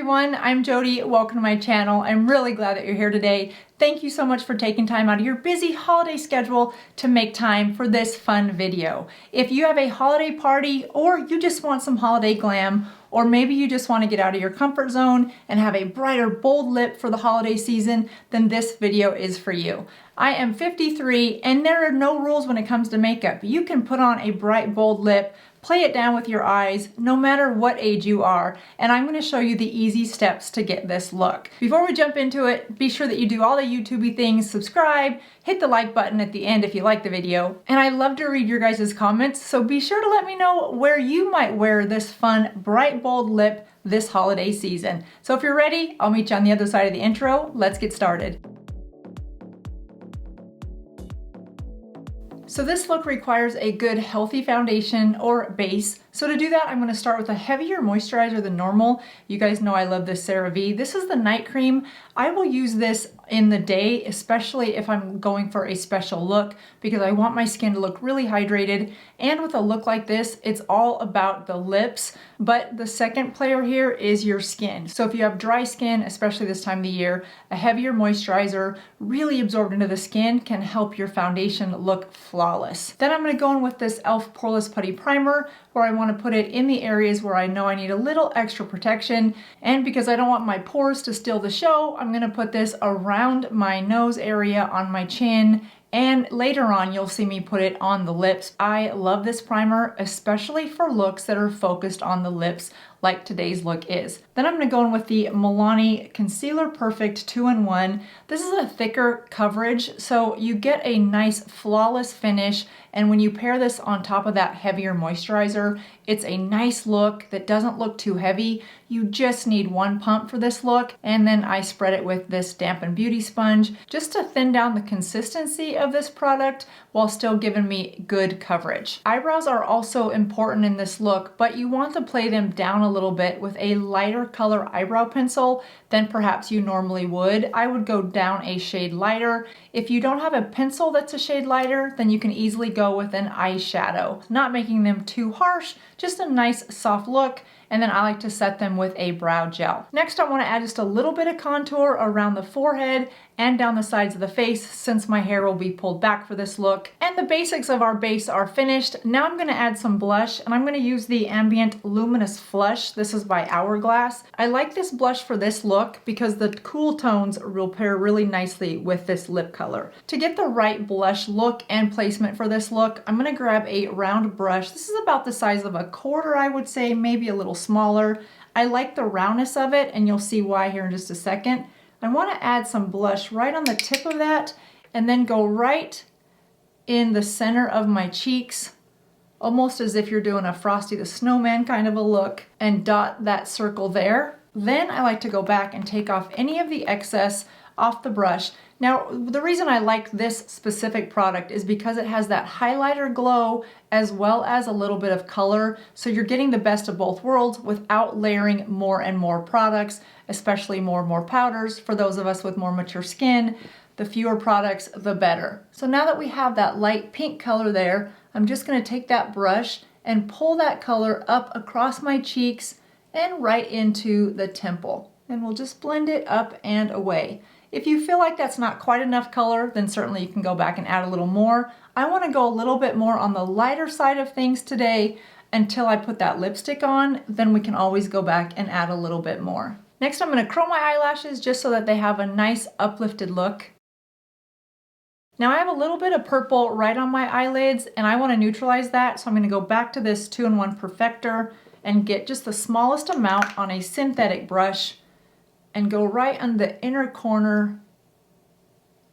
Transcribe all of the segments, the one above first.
everyone, I'm Jodi. Welcome to my channel. I'm really glad that you're here today. Thank you so much for taking time out of your busy holiday schedule to make time for this fun video. If you have a holiday party or you just want some holiday glam, or maybe you just want to get out of your comfort zone and have a brighter, bold lip for the holiday season, then this video is for you. I am 53 and there are no rules when it comes to makeup. You can put on a bright, bold lip, play it down with your eyes, no matter what age you are, and I'm going to show you the easy steps to get this look. Before we jump into it, be sure that you do all the YouTubey things, subscribe, hit the like button at the end if you like the video, and I love to read your guys' comments, so be sure to let me know where you might wear this fun, bright, bold lip this holiday season. So if you're ready, I'll meet you on the other side of the intro. Let's get started. So this look requires a good healthy foundation or base. So to do that, I'm going to start with a heavier moisturizer than normal. You guys know I love this CeraVe. This is the night cream. I will use this in the day, especially if I'm going for a special look, because I want my skin to look really hydrated. And with a look like this, it's all about the lips, but the second player here is your skin. So if you have dry skin, especially this time of the year, a heavier moisturizer really absorbed into the skin can help your foundation look flawless. Then I'm going to go in with this e.l.f. Poreless Putty Primer, where I want to put it in the areas where I know I need a little extra protection. And because I don't want my pores to steal the show, I'm going to put this around my nose area, on my chin, and later on you'll see me put it on the lips. I love this primer, especially for looks that are focused on the lips like today's look is. Then I'm going to go in with the Milani Concealer Perfect 2-in-1. This is a thicker coverage, so you get a nice flawless finish, and when you pair this on top of that heavier moisturizer, it's a nice look that doesn't look too heavy. You just need one pump for this look, and then I spread it with this Dampen Beauty Sponge just to thin down the consistency of this product while still giving me good coverage. Eyebrows are also important in this look, but you want to play them down a little bit with a lighter color eyebrow pencil than perhaps you normally would. I would go down a shade lighter. If you don't have a pencil that's a shade lighter, then you can easily go with an eyeshadow, not making them too harsh, just a nice soft look. And then I like to set them with a brow gel. Next, I want to add just a little bit of contour around the forehead and down the sides of the face, since my hair will be pulled back for this look. And the basics of our base are finished. Now I'm going to add some blush, and I'm going to use the Ambient Luminous Flush. This is by Hourglass. I like this blush for this look because the cool tones will pair really nicely with this lip color. To get the right blush look and placement for this look, I'm going to grab a round brush. This is about the size of a quarter, I would say, maybe a little smaller. I like the roundness of it, and you'll see why here in just a second. I want to add some blush right on the tip of that, and then go right in the center of my cheeks, almost as if you're doing a Frosty the Snowman kind of a look, and dot that circle there. Then I like to go back and take off any of the excess off the brush. Now, the reason I like this specific product is because it has that highlighter glow as well as a little bit of color, so you're getting the best of both worlds without layering more and more products, especially more and more powders. For those of us with more mature skin, the fewer products, the better. So now that we have that light pink color there, I'm just going to take that brush and pull that color up across my cheeks and right into the temple. And we'll just blend it up and away. If you feel like that's not quite enough color, then certainly you can go back and add a little more. I want to go a little bit more on the lighter side of things today until I put that lipstick on, then we can always go back and add a little bit more. Next, I'm going to curl my eyelashes just so that they have a nice uplifted look. Now I have a little bit of purple right on my eyelids, and I want to neutralize that, so I'm going to go back to this 2-in-1 Perfector and get just the smallest amount on a synthetic brush and go right on the inner corner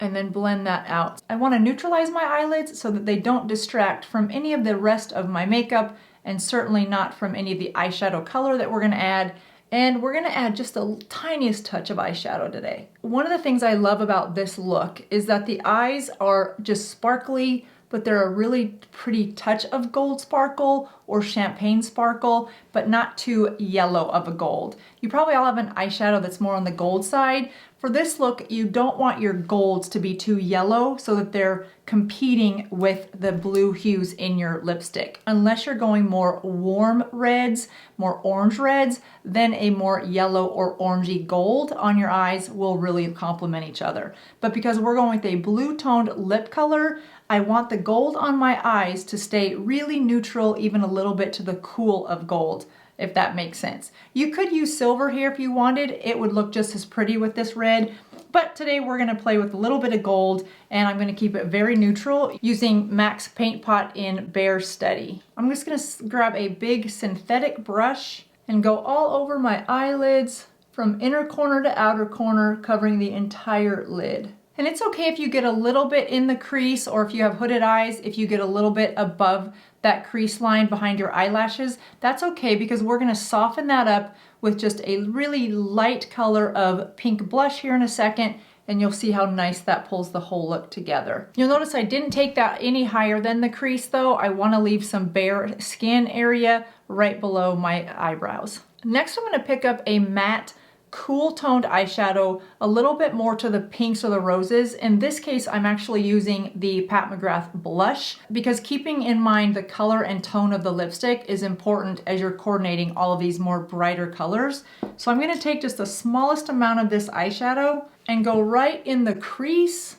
and then blend that out. I want to neutralize my eyelids so that they don't distract from any of the rest of my makeup, and certainly not from any of the eyeshadow color that we're going to add. And we're going to add just the tiniest touch of eyeshadow today. One of the things I love about this look is that the eyes are just sparkly. but they're a really pretty touch of gold sparkle or champagne sparkle, but not too yellow of a gold. You probably all have an eyeshadow that's more on the gold side. For this look, you don't want your golds to be too yellow so that they're competing with the blue hues in your lipstick. Unless you're going more warm reds, more orange reds, then a more yellow or orangey gold on your eyes will really complement each other. But because we're going with a blue toned lip color, I want the gold on my eyes to stay really neutral, even a little bit to the cool of gold, if that makes sense. You could use silver here if you wanted. It would look just as pretty with this red. But today we're gonna play with a little bit of gold, and I'm gonna keep it very neutral using MAC's Paint Pot in Bare Study. I'm just gonna grab a big synthetic brush and go all over my eyelids from inner corner to outer corner, covering the entire lid. And it's okay if you get a little bit in the crease, or if you have hooded eyes, if you get a little bit above that crease line behind your eyelashes, that's okay, because we're gonna soften that up with just a really light color of pink blush here in a second, and you'll see how nice that pulls the whole look together. You'll notice I didn't take that any higher than the crease though. I wanna leave some bare skin area right below my eyebrows. Next, I'm gonna pick up a matte cool toned eyeshadow, a little bit more to the pinks or the roses. In this case, I'm actually using the Pat McGrath blush, because keeping in mind the color and tone of the lipstick is important as you're coordinating all of these more brighter colors. So I'm gonna take just the smallest amount of this eyeshadow and go right in the crease,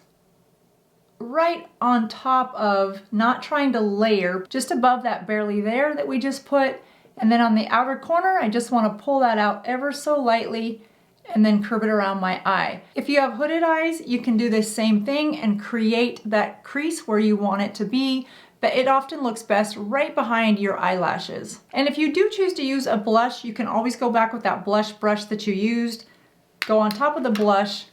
right on top of, not trying to layer, just above that barely there that we just put. And then on the outer corner, I just want to pull that out ever so lightly and then curve it around my eye. If you have hooded eyes, you can do this same thing and create that crease where you want it to be, but it often looks best right behind your eyelashes. And if you do choose to use a blush, you can always go back with that blush brush that you used, go on top of the blush,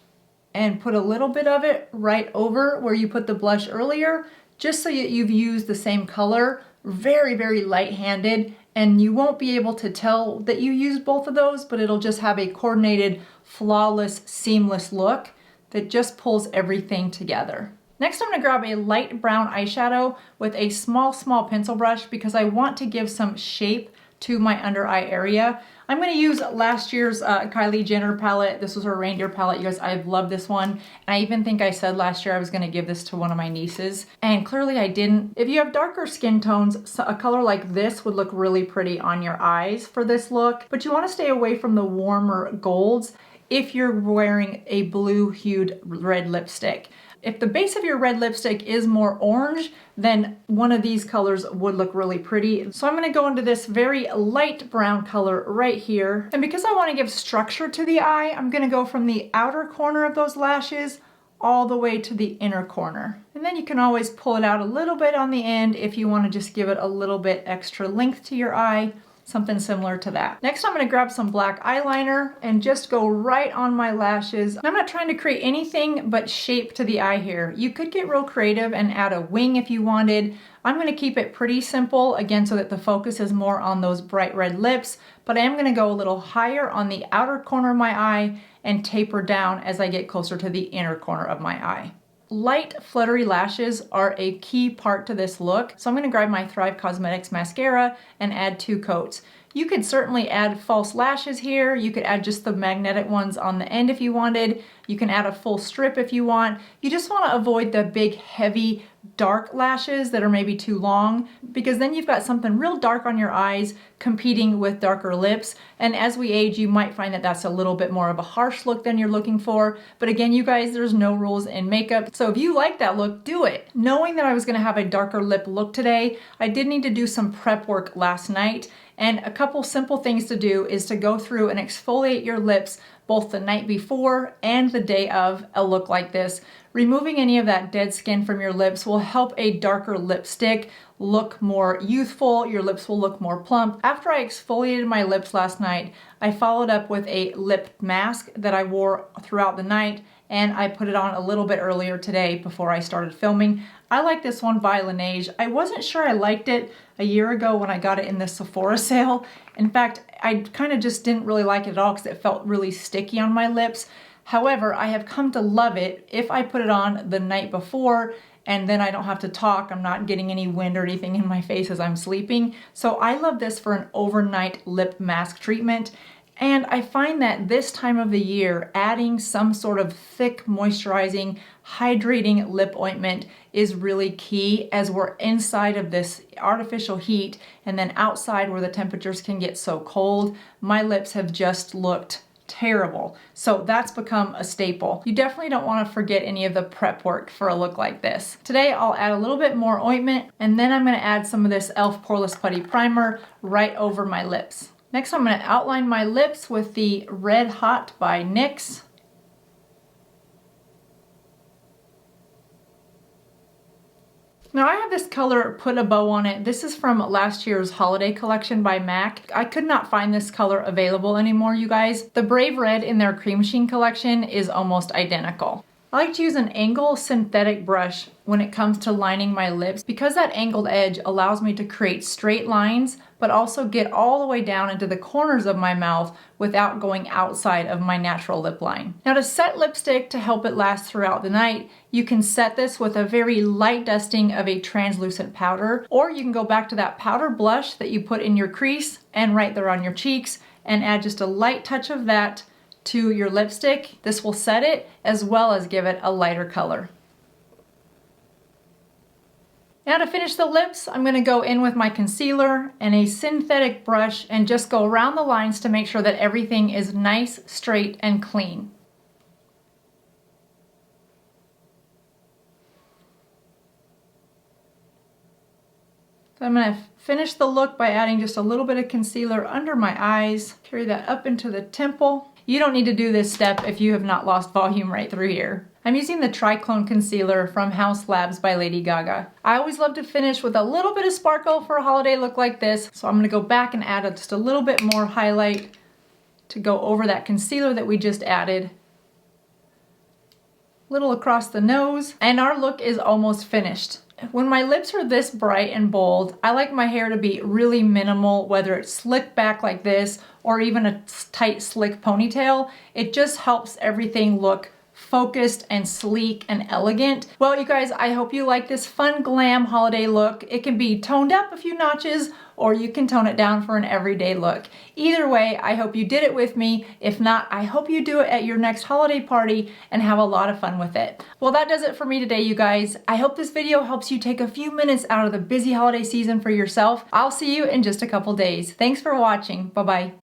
and put a little bit of it right over where you put the blush earlier, just so that you've used the same color, very, very light-handed. And you won't be able to tell that you used both of those, but it'll just have a coordinated, flawless, seamless look that just pulls everything together. Next, I'm gonna grab a light brown eyeshadow with a small pencil brush, because I want to give some shape to my under eye area. I'm gonna use last year's Kylie Jenner palette. This was her reindeer palette. You guys, I've loved this one. And I even think I said last year I was gonna give this to one of my nieces, and clearly I didn't. If you have darker skin tones, a color like this would look really pretty on your eyes for this look, but you wanna stay away from the warmer golds if you're wearing a blue hued red lipstick. If the base of your red lipstick is more orange, then one of these colors would look really pretty. So I'm gonna go into this very light brown color right here. And because I wanna give structure to the eye, I'm gonna go from the outer corner of those lashes all the way to the inner corner. And then you can always pull it out a little bit on the end if you wanna just give it a little bit extra length to your eye. Something similar to that. Next, I'm gonna grab some black eyeliner and just go right on my lashes. I'm not trying to create anything but shape to the eye here. You could get real creative and add a wing if you wanted. I'm gonna keep it pretty simple, again, so that the focus is more on those bright red lips, but I am gonna go a little higher on the outer corner of my eye and taper down as I get closer to the inner corner of my eye. Light, fluttery lashes are a key part to this look, so I'm going to grab my Thrive Cosmetics mascara and add 2 coats. You could certainly add false lashes here. You could add just the magnetic ones on the end if you wanted. You can add a full strip if you want. You just want to avoid the big, heavy, dark lashes that are maybe too long, because then you've got something real dark on your eyes competing with darker lips. And as we age, you might find that that's a little bit more of a harsh look than you're looking for. But again, you guys, there's no rules in makeup. So if you like that look, do it. Knowing that I was going to have a darker lip look today, I did need to do some prep work last night. And a couple simple things to do is to go through and exfoliate your lips both the night before and the day of a look like this. Removing any of that dead skin from your lips will help a darker lipstick look more youthful. Your lips will look more plump. After I exfoliated my lips last night, I followed up with a lip mask that I wore throughout the night, and I put it on a little bit earlier today before I started filming. I like this one by Laneige. I wasn't sure I liked it a year ago when I got it in the Sephora sale. In fact, I kind of just didn't really like it at all because it felt really sticky on my lips. However, I have come to love it if I put it on the night before and then I don't have to talk. I'm not getting any wind or anything in my face as I'm sleeping. So I love this for an overnight lip mask treatment. And I find that this time of the year, adding some sort of thick, moisturizing, hydrating lip ointment is really key, as we're inside of this artificial heat and then outside where the temperatures can get so cold. My lips have just looked terrible. So that's become a staple. You definitely don't want to forget any of the prep work for a look like this. Today I'll add a little bit more ointment, and then I'm going to add some of this e.l.f. Poreless Putty Primer right over my lips. Next, I'm going to outline my lips with the Red Hot by NYX. Now I have this color Put a Bow on It. This is from last year's holiday collection by MAC. I could not find this color available anymore, you guys. The Brave Red in their Cream Sheen collection is almost identical. I like to use an angle synthetic brush when it comes to lining my lips, because that angled edge allows me to create straight lines, but also get all the way down into the corners of my mouth without going outside of my natural lip line. Now, to set lipstick to help it last throughout the night, you can set this with a very light dusting of a translucent powder, or you can go back to that powder blush that you put in your crease and right there on your cheeks and add just a light touch of that to your lipstick. This will set it as well as give it a lighter color. Now to finish the lips, I'm going to go in with my concealer and a synthetic brush and just go around the lines to make sure that everything is nice, straight, and clean. So I'm going to finish the look by adding just a little bit of concealer under my eyes, carry that up into the temple. You don't need to do this step if you have not lost volume right through here. I'm using the Triclone Concealer from House Labs by Lady Gaga. I always love to finish with a little bit of sparkle for a holiday look like this, so I'm going to go back and add just a little bit more highlight to go over that concealer that we just added. A little across the nose, and our look is almost finished. When my lips are this bright and bold, I like my hair to be really minimal, whether it's slicked back like this or even a tight slick ponytail. It just helps everything look focused and sleek and elegant. Well, you guys, I hope you like this fun glam holiday look. It can be toned up a few notches, or you can tone it down for an everyday look. Either way, I hope you did it with me. If not, I hope you do it at your next holiday party and have a lot of fun with it. Well, that does it for me today, you guys. I hope this video helps you take a few minutes out of the busy holiday season for yourself. I'll see you in just a couple days. Thanks for watching. Bye-bye.